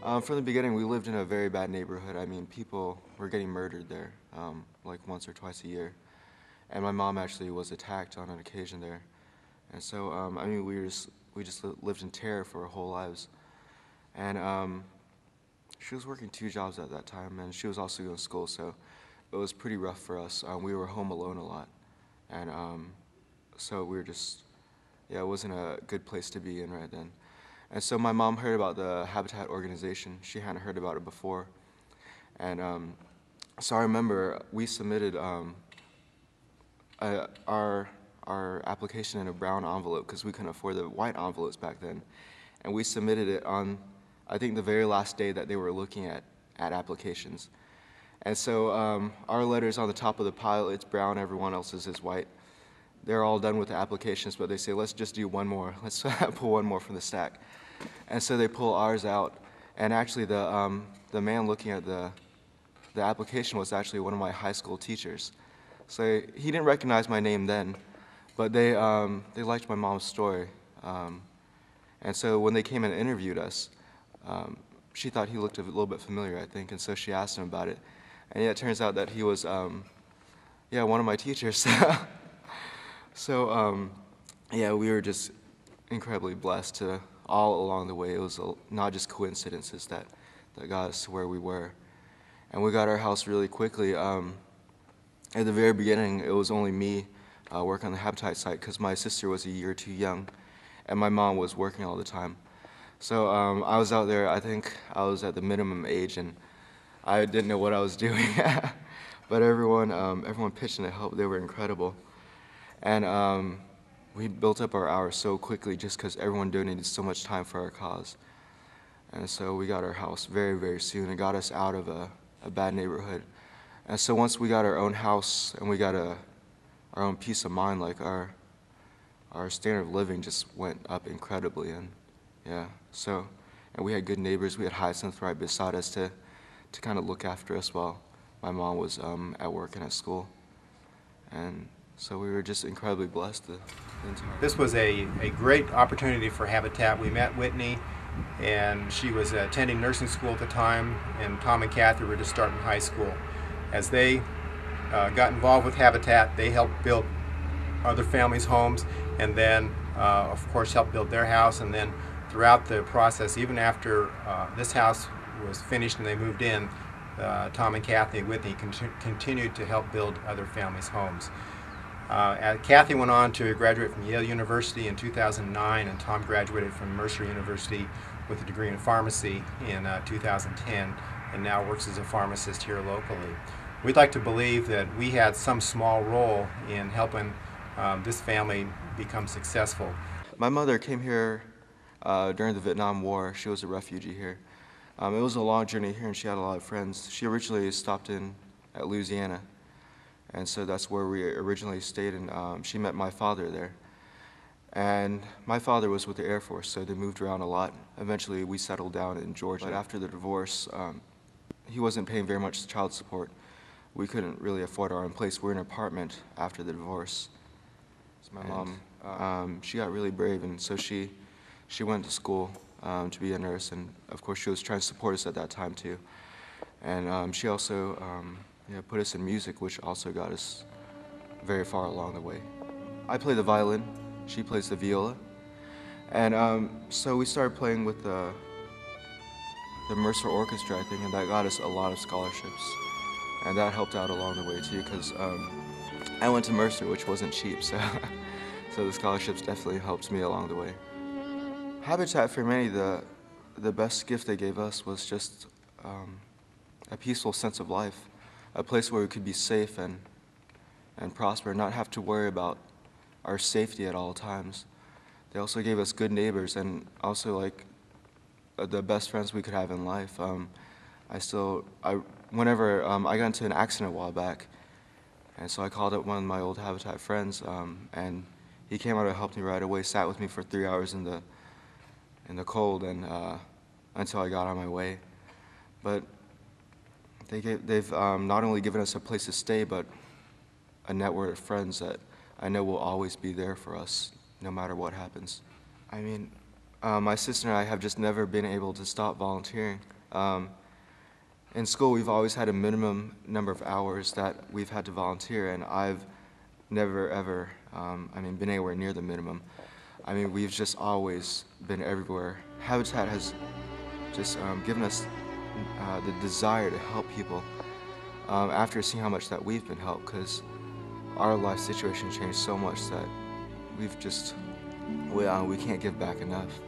From the beginning, we lived in a very bad neighborhood. I mean, people were getting murdered there, like once or twice a year. And my mom actually was attacked on an occasion there. And so, I mean, we just lived in terror for our whole lives. And she was working 2 jobs at that time, and she was also going to school, so it was pretty rough for us. We were home alone a lot, and so we were just, yeah, it wasn't a good place to be in right then. And so my mom heard about the Habitat organization. She hadn't heard about it before. And so I remember we submitted our application in a brown envelope because we couldn't afford the white envelopes back then. And we submitted it on, I think, the very last day that they were looking at applications. And so our letter's on the top of the pile. It's brown. Everyone else's is white. They're all done with the applications, but they say, let's just do one more. Let's pull one more from the stack. And so they pull ours out. And actually, the man looking at the application was actually one of my high school teachers. So he didn't recognize my name then, but they liked my mom's story. And so when they came and interviewed us, she thought he looked a little bit familiar, I think, and so she asked him about it. And yeah, it turns out that he was, yeah, one of my teachers. So, yeah, we were just incredibly blessed to all along the way. It was not just coincidences that got us to where we were. And we got our house really quickly. At the very beginning, it was only me working on the Habitat site because my sister was a year too young, and my mom was working all the time. So I was out there, I think I was at the minimum age, and I didn't know what I was doing. But everyone pitched in to help. They were incredible. And we built up our hours so quickly just because everyone donated so much time for our cause. And so we got our house very, very soon. It got us out of a bad neighborhood. And so once we got our own house and we got our own peace of mind, like our standard of living just went up incredibly. And yeah, so, and we had good neighbors. We had Hyacinth right beside us to kind of look after us while my mom was at work and at school. And so we were just incredibly blessed the entire time. This was a great opportunity for Habitat. We met Whitney, and she was attending nursing school at the time, and Tom and Kathy were just starting high school. As they got involved with Habitat, they helped build other families' homes, and then, of course, helped build their house. And then throughout the process, even after this house was finished and they moved in, Tom and Kathy and Whitney continued to help build other families' homes. Kathy went on to graduate from Yale University in 2009, and Tom graduated from Mercer University with a degree in pharmacy in 2010, and now works as a pharmacist here locally. We'd like to believe that we had some small role in helping this family become successful. My mother came here during the Vietnam War. She was a refugee here. It was a long journey here, and she had a lot of friends. She originally stopped in at Louisiana, and so that's where we originally stayed, and she met my father there. And my father was with the Air Force, so they moved around a lot. Eventually, we settled down in Georgia. But after the divorce, he wasn't paying very much child support. We couldn't really afford our own place. We were in an apartment after the divorce. So my mom, she got really brave, and so she went to school to be a nurse, and of course she was trying to support us at that time too. And she also put us in music, which also got us very far along the way. I play the violin, she plays the viola, and so we started playing with the Mercer Orchestra, I think, and that got us a lot of scholarships. And that helped out along the way too, because I went to Mercer, which wasn't cheap, so so the scholarships definitely helped me along the way. Habitat for Humanity, the best gift they gave us was just a peaceful sense of life, a place where we could be safe and prosper, and not have to worry about our safety at all times. They also gave us good neighbors, and also like the best friends we could have in life. Whenever I got into an accident a while back, and so I called up one of my old Habitat friends, and he came out and helped me right away, sat with me for 3 hours in the cold, and until I got on my way. But they've not only given us a place to stay, but a network of friends that I know will always be there for us, no matter what happens. I mean, My sister and I have just never been able to stop volunteering. In school, we've always had a minimum number of hours that we've had to volunteer, and I've never ever, been anywhere near the minimum. We've just always been everywhere. Habitat has just given us the desire to help people after seeing how much that we've been helped, because our life situation changed so much that we can't give back enough.